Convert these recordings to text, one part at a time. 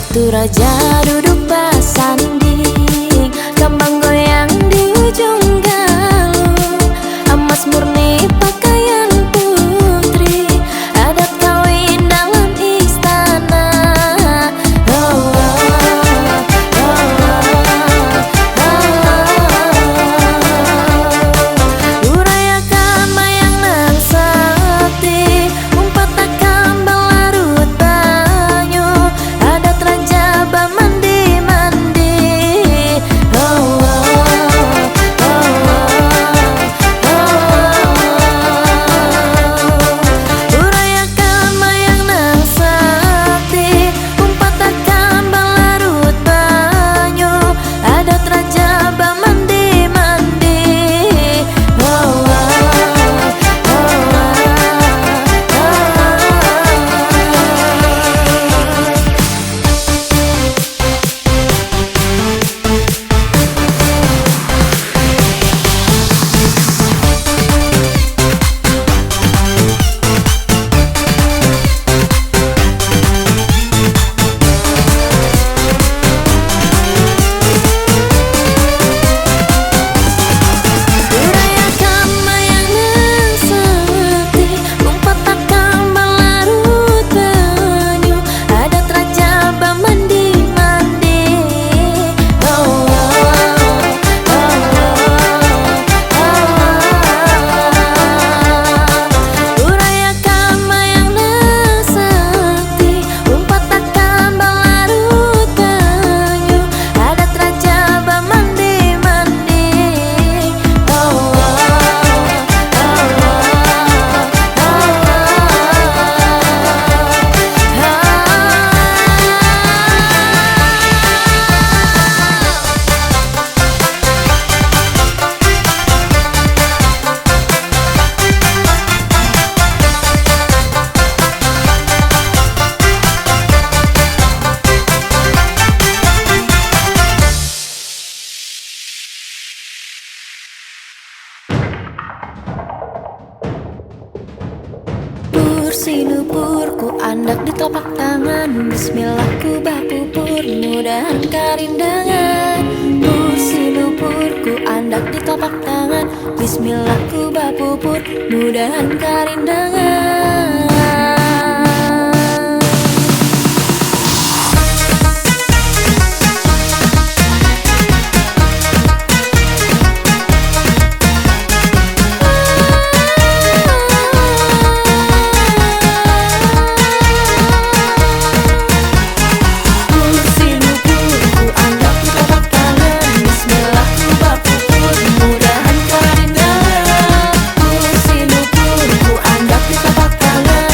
Waktu raja duduk bersanding, kembang goyang di ujung galung. Emas murni pakaian putri, adat kawin dalam istana. Oh, oh, oh, oh, oh. Urayakan mayang nang sakti, umpat takam balarut banyu, adat raja bamandi-mandi. Oh, oh, oh, oh, oh. Urayakan mayang nang sakti, umpat takam balarut banyu, adat raja bamandi-mandi. Oh, oh, oh, oh, oh. Urayakan mayang nang sakti, umpat takam balarut banyu, adat raja bamandi-mandi. Oh, oh, oh, oh, oh. Urayakan mayang nang sakti, umpat takam balarut banyu, adat raja bamandi-mandi. Oh, oh, oh, oh, oh. Sinupurku andak di telapak tangan, bismillah ku bah pupur, mudahan karindangan. Sinupurku andak di telapak tangan, bismillah ku bah pupur, mudahan karindangan. Mudahan karindangan.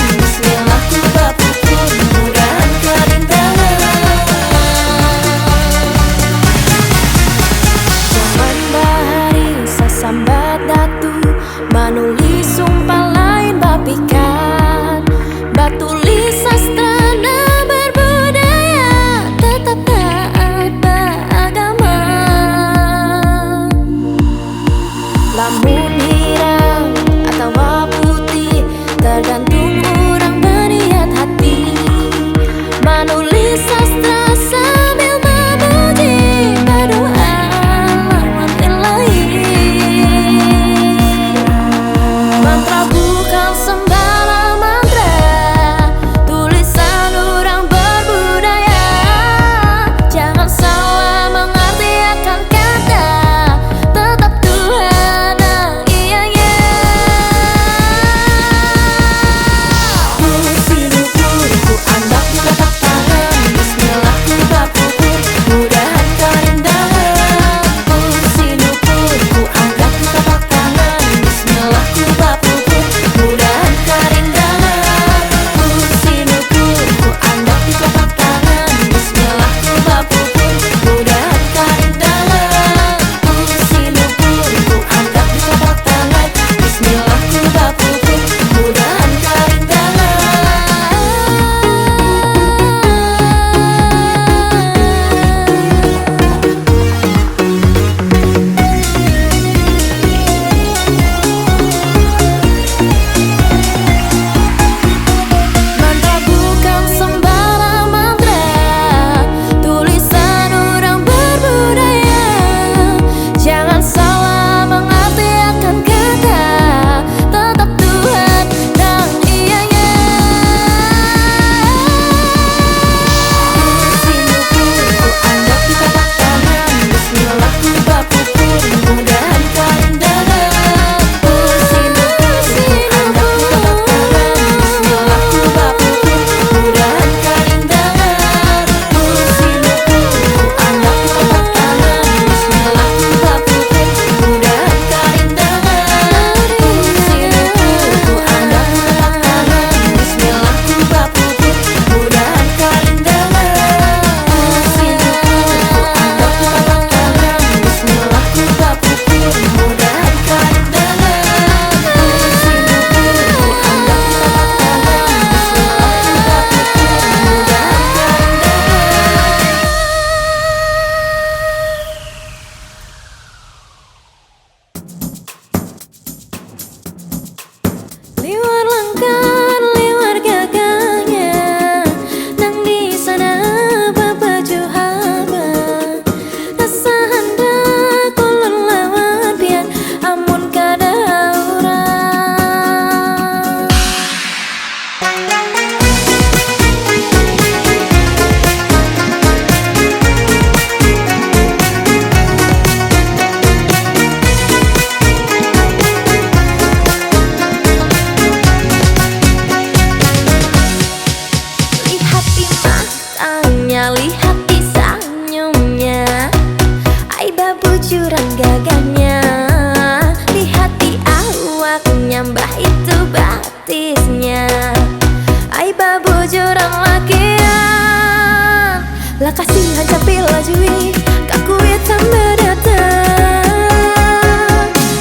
Lah kasihan capil lajui kakuit sampai datang.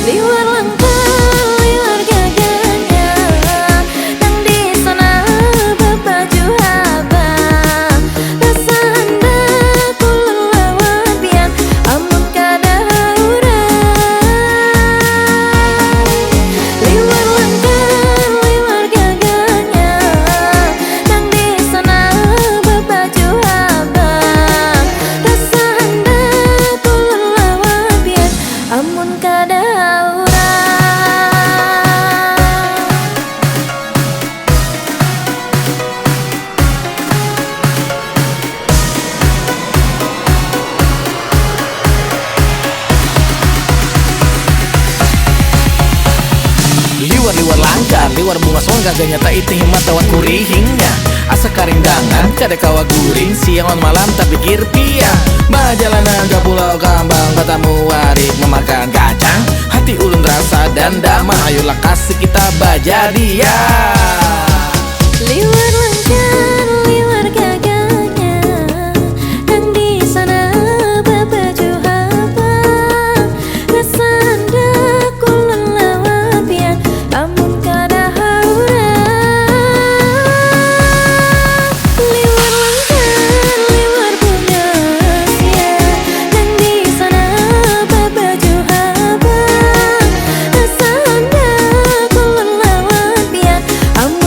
Liwar langkah, liwar gaganya, nang di sana berbaju abang. Rasa anda kulun lawan pian, amun kada urang. Liwar langkah, liwar gaganya, nang di sana berbaju abang. Rasa anda kulun lawan pian, amun kada urang. Liwar-liwar langkar, liwar bunga songga ganya tak itih mata wan kurihingnya. Asa karindangan, kada kawa guring, siang on malam tak pikir pia. Bajalanan ke pulau kambang, batamu warik memakan kacang. Hati ulun rasa dan damai, ayolah kasih kita bajadian. Liwar langkah, liwar gaganya, nang di sana berbaju abang. Rasa anda kulun lawan pian, amun kada urang. Liwar langkah, liwar bunga sia, nang di sana berbaju abang. Rasa anda kulun lawan pian, amun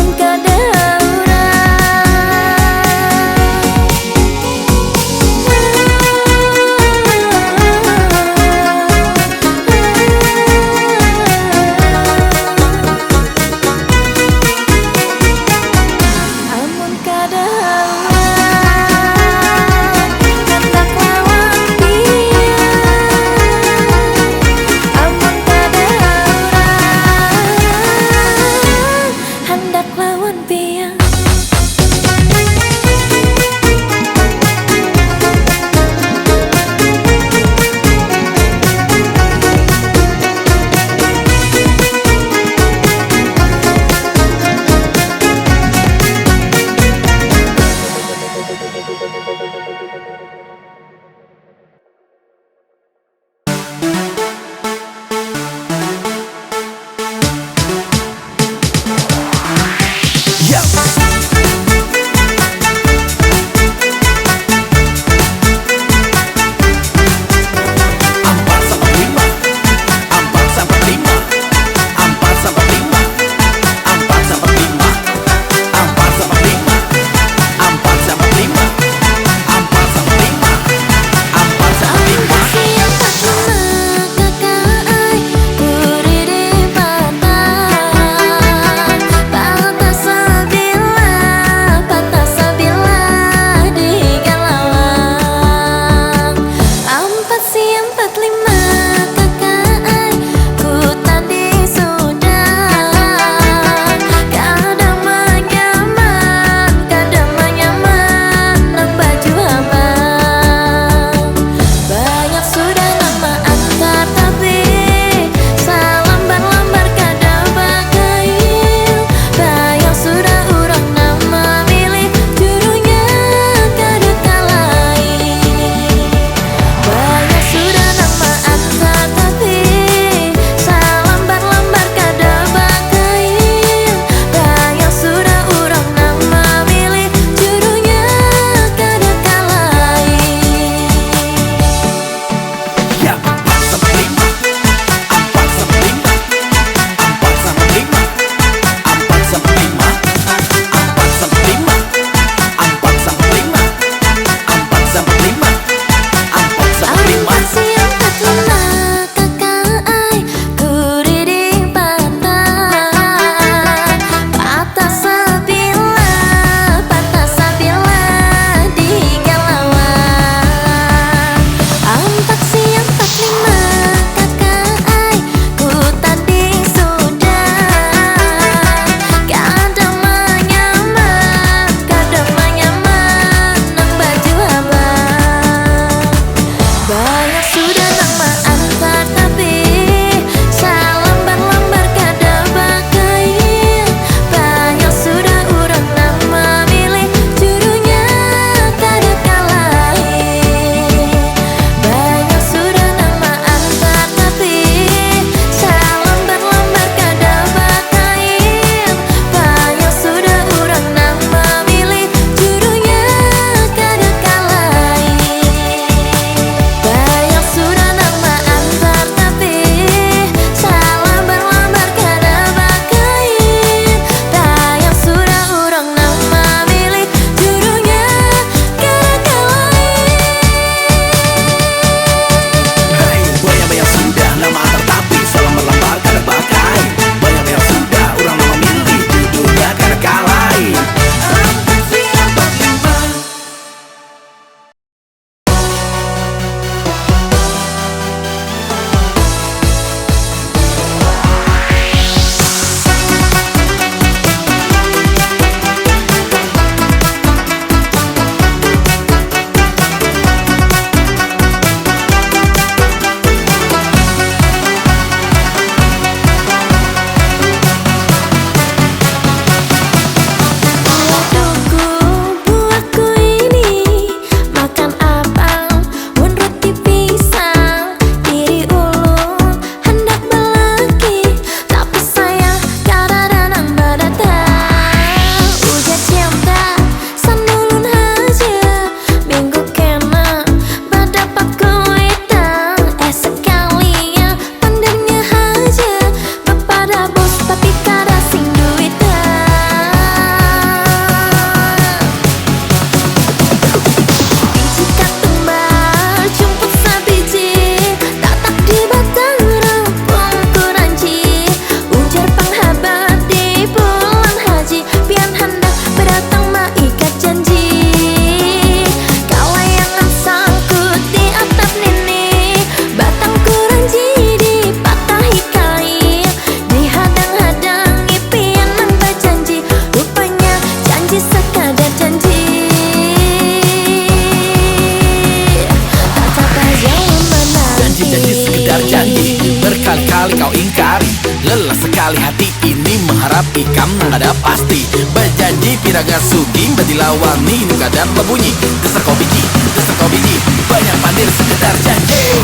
sekali kau ingkari. Lelah sekali hati ini mengharap ikam ada pasti. Berjanji piraga sugi badilawani nu kadang berbunyi. Dasar kau biji, banyak pandir sekedar janji.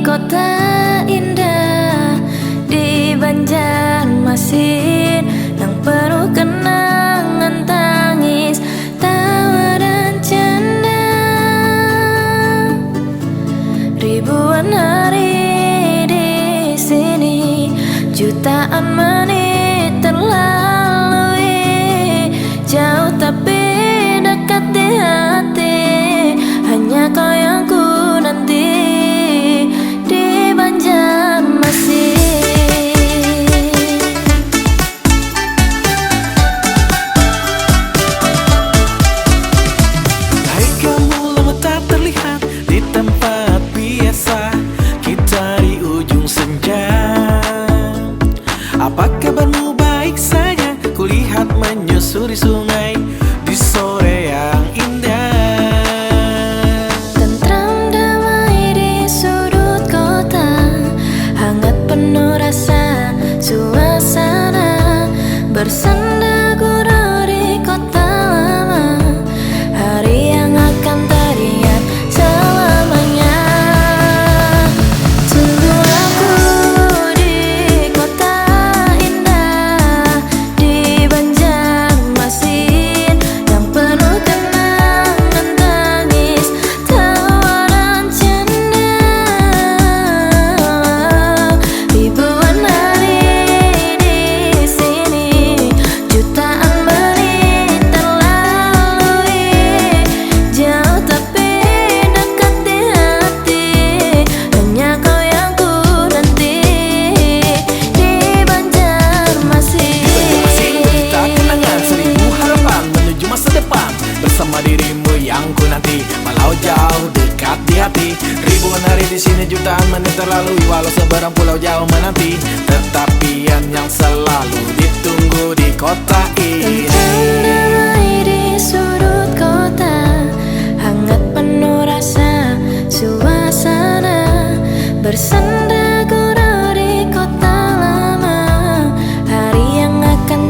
Kota indah di Banjarmasin yang penuh kenangan tangis, tawa dan canda. Ribuan hari di sini, jutaan menit terlalui, jauh tapi dekat di hati. Hanya kau yang ku nanti di Banjarmasin. Hai kamu lama tak terlihat di tempat biasa, kita di ujung senja. Apa kabarmu, baik saja? Kulihat menyusuri sungai di sore yang indah. Penuh rasa suasana, bersenda gurau di kota lama, hari yang akan teringat selamanya. Tunggu aku di kota indah di Banjarmasin yang penuh kenangan tangis, tawa dan canda. Ribuan hari di sini, jutaan menit terlalui, jauh tapi dekat di hati. Hanya kau yang ku nanti di Banjarmasin. Kita kenangan seribu harapan menuju masa depan, bersama dirimu yang ku nanti, walau jauh dekat di hati. Ribuan hari di sini, jutaan menit terlalui, walau seberang pulau jauh menanti, tetapi yang selalu ditunggu di kota ini. Tentang damai di sudut kota, hangat penuh rasa suasana, bersenda gurau di kota lama, hari yang akan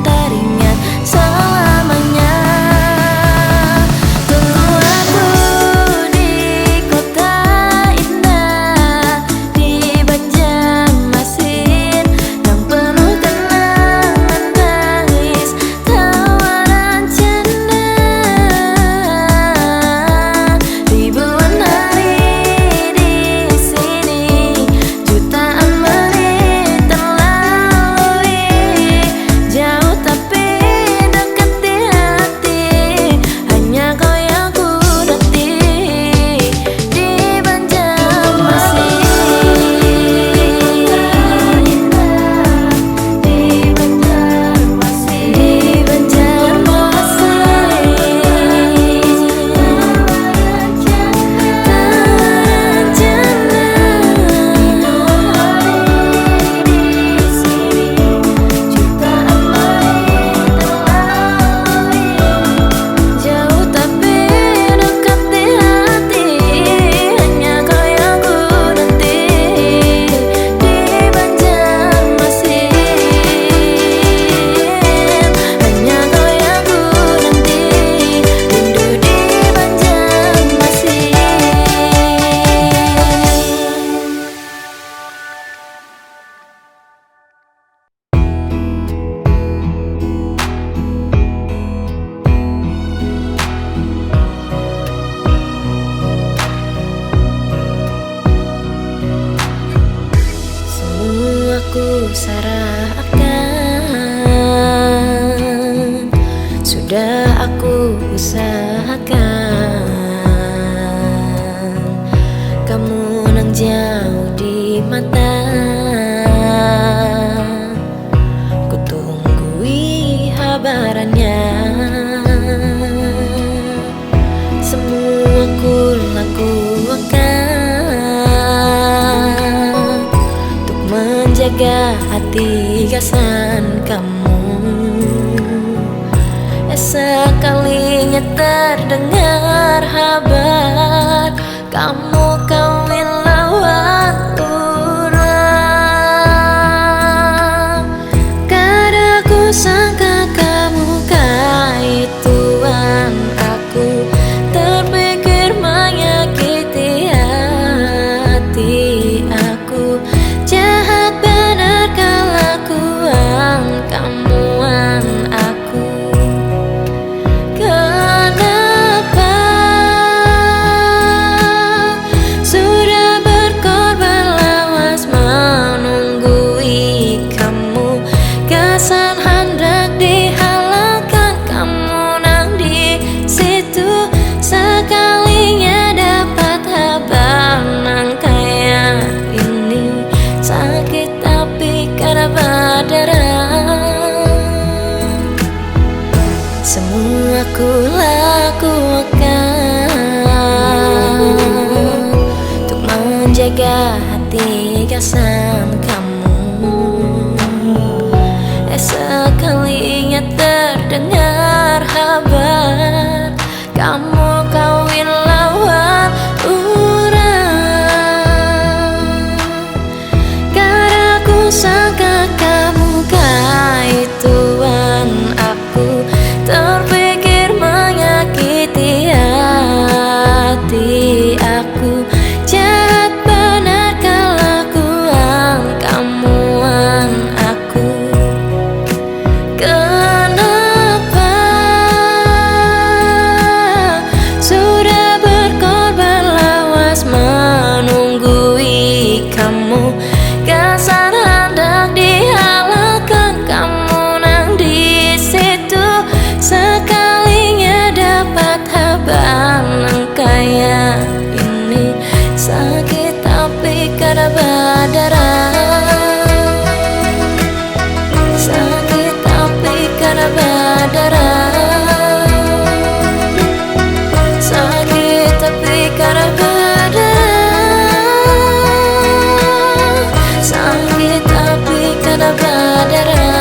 ku sarahkan, sudah aku usahakan. Kamu nang jauh di mata, ku tunggui habarannya. Semua ku lakukan untuk menjaga hati gasan kamu. Sekalinya terdengar kabar kamu kawin lawan orang. Kada ku sangka kamu kaituan aku, terpikir menyakiti hati aku. Jahat benar kelakuan kamuan aku. Kenapa sudah berkorban lawas menunggui kamu? Kesan hendak dihalalkan, kamu nang di situ. Sekalinya dapat kabar nang kayak ini, sakit tapi kada berdarah. Semua ku lakukan untuk menjaga hati gasan kamu. Sekalinya terdengar kabar kamu kawin lawan orang. Kada ku sangka kamu kaituan aku, terpikir menyakiti hati aku. Jahat benar kelakuan kamuan aku. Kenapa sudah berkorban lawas menunggui kamu? Kesan hendak dihalalkan, kamu nang di situ. Sekalinya dapat kabar nang kayak ini, sakit tapi kada berdarah. Sakit tapi kada berdarah. Sakit tapi kada berdarah. Sakit tapi kada berdarah.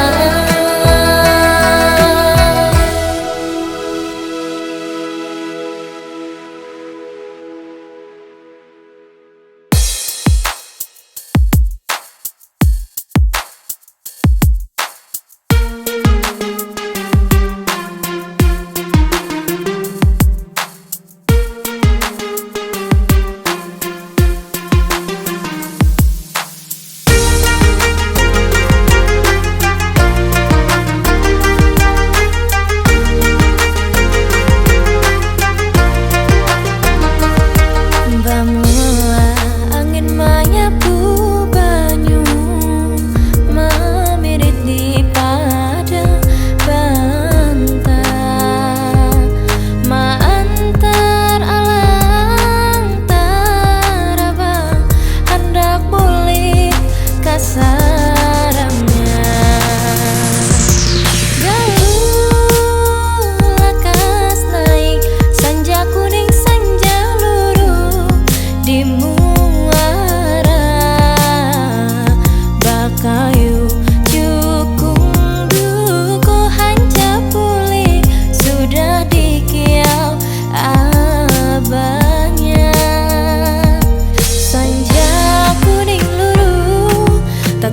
Tak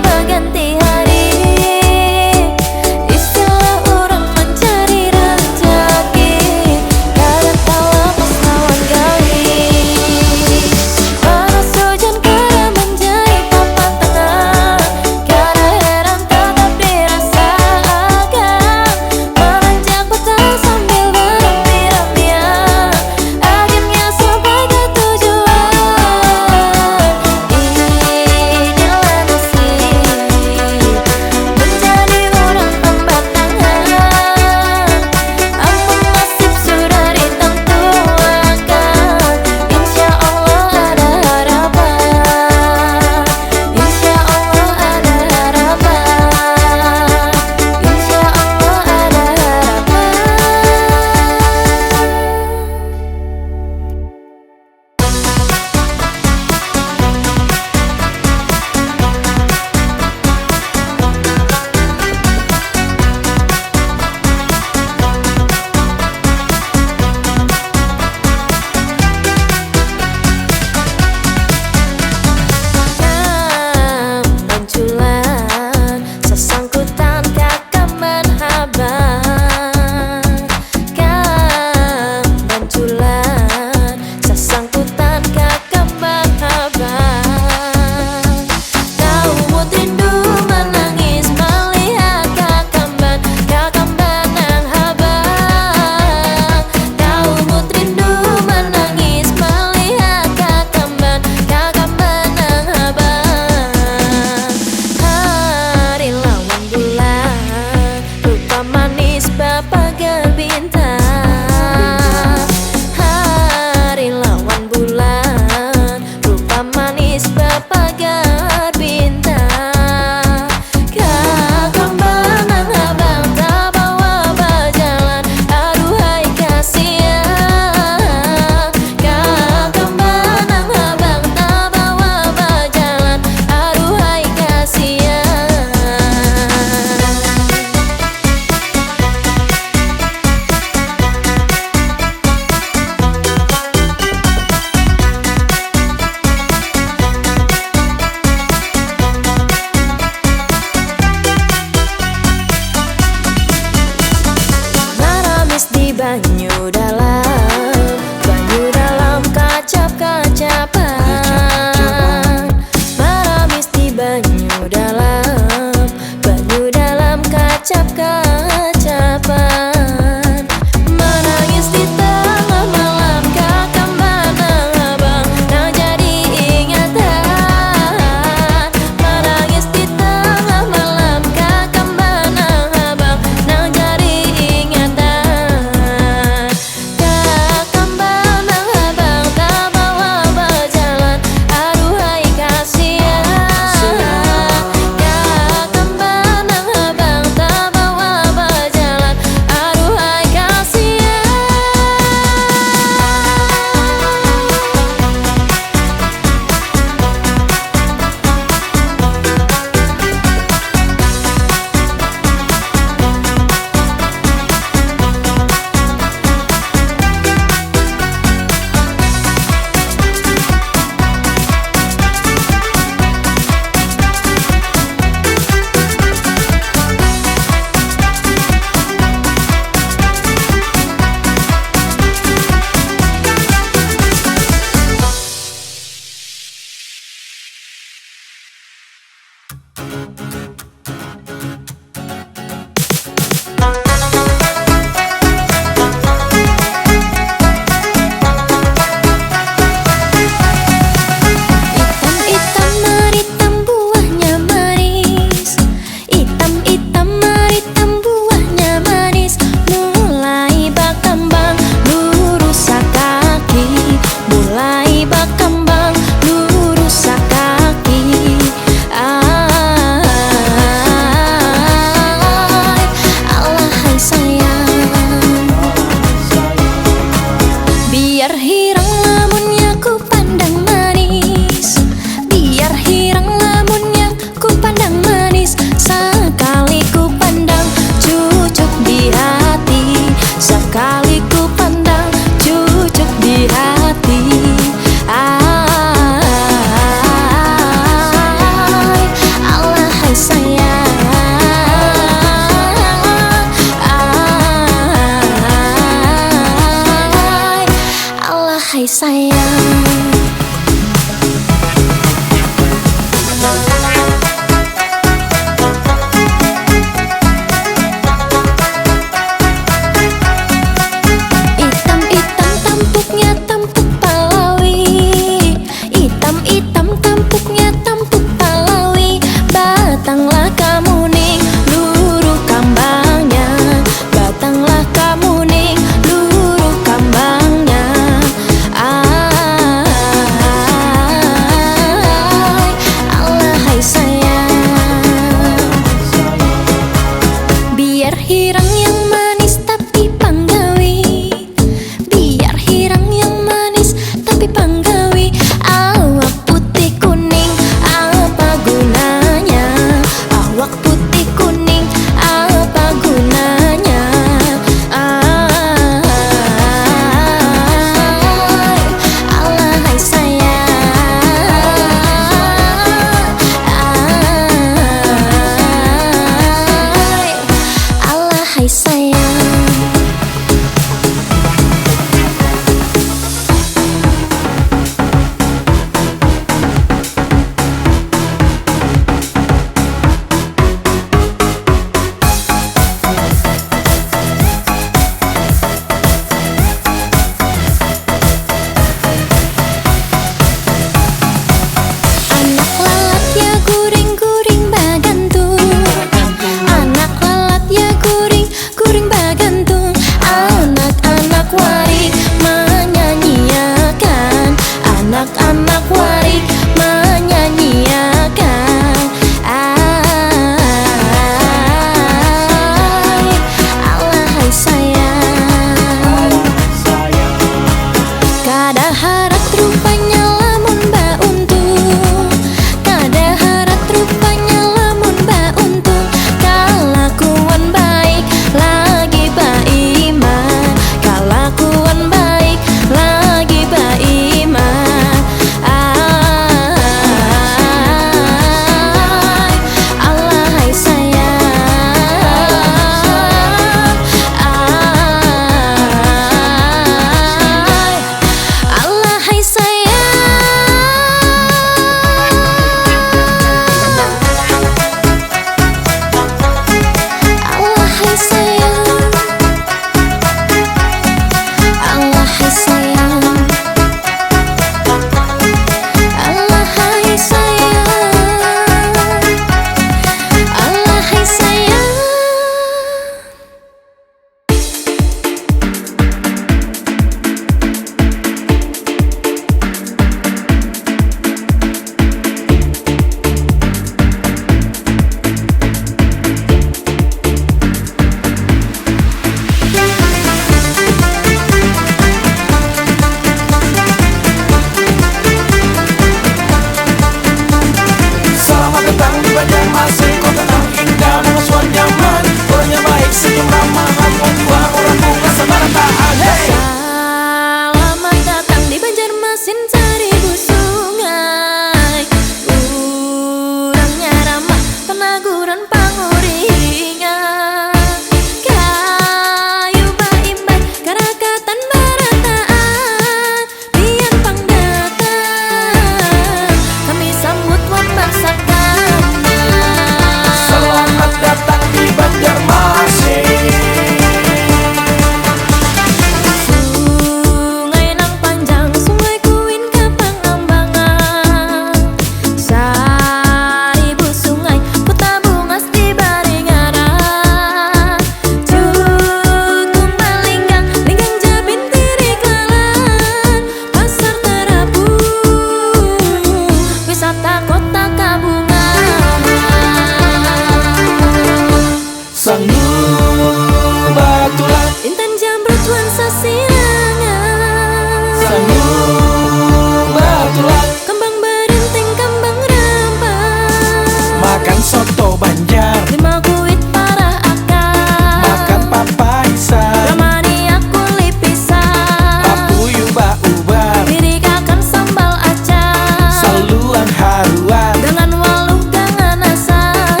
Banjar, 5 kuit parah akar, makan papaisan, ramani aku lipisan, papuyu baubar, pirik akan sambal acar, saluang haruan. dengan waluh dengan asam.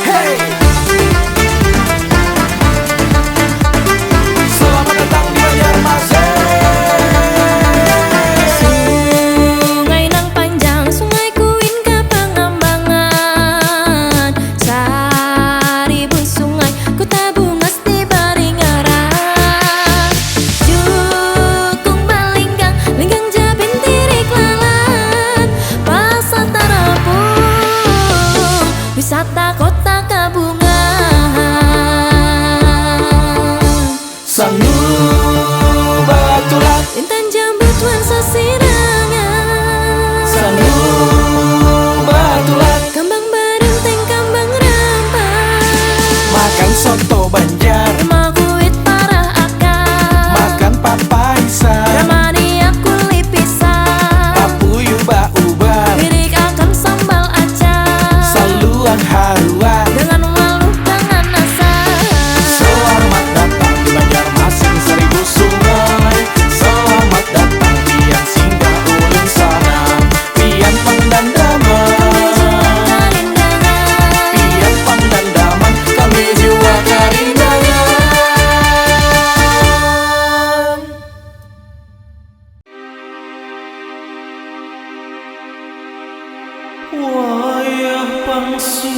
Hey! Selamat datang di Banjarmasin. Sungai nang panjang, sungai kuin ke Pangambangan, seribu sungai ku tabungas di Baringaran. Jukung Balinggang, Linggang Jabin Tirik Lalan, Pasar Tarapung, wisata kota Kabungan. Sangu baturan, Intan Jambu Tuan Sasirangan, sangu baturan, Kambang Barenteng, Kambang Rampas, makan soto Banjar, 5 kuit parah akar, makan papaisan, ramani aku lipisan, papuyu baubar, pirik akan sambal acar, saluang haruan. dengan waluh dengan asam. Selamat datang di Banjarmasin 1000 sungai. Selamat datang pian singgah ulun sana. Pian Pandandaman, Karindangan, pian Pandandaman, kami jiwa Karindangan. Wayah pangsu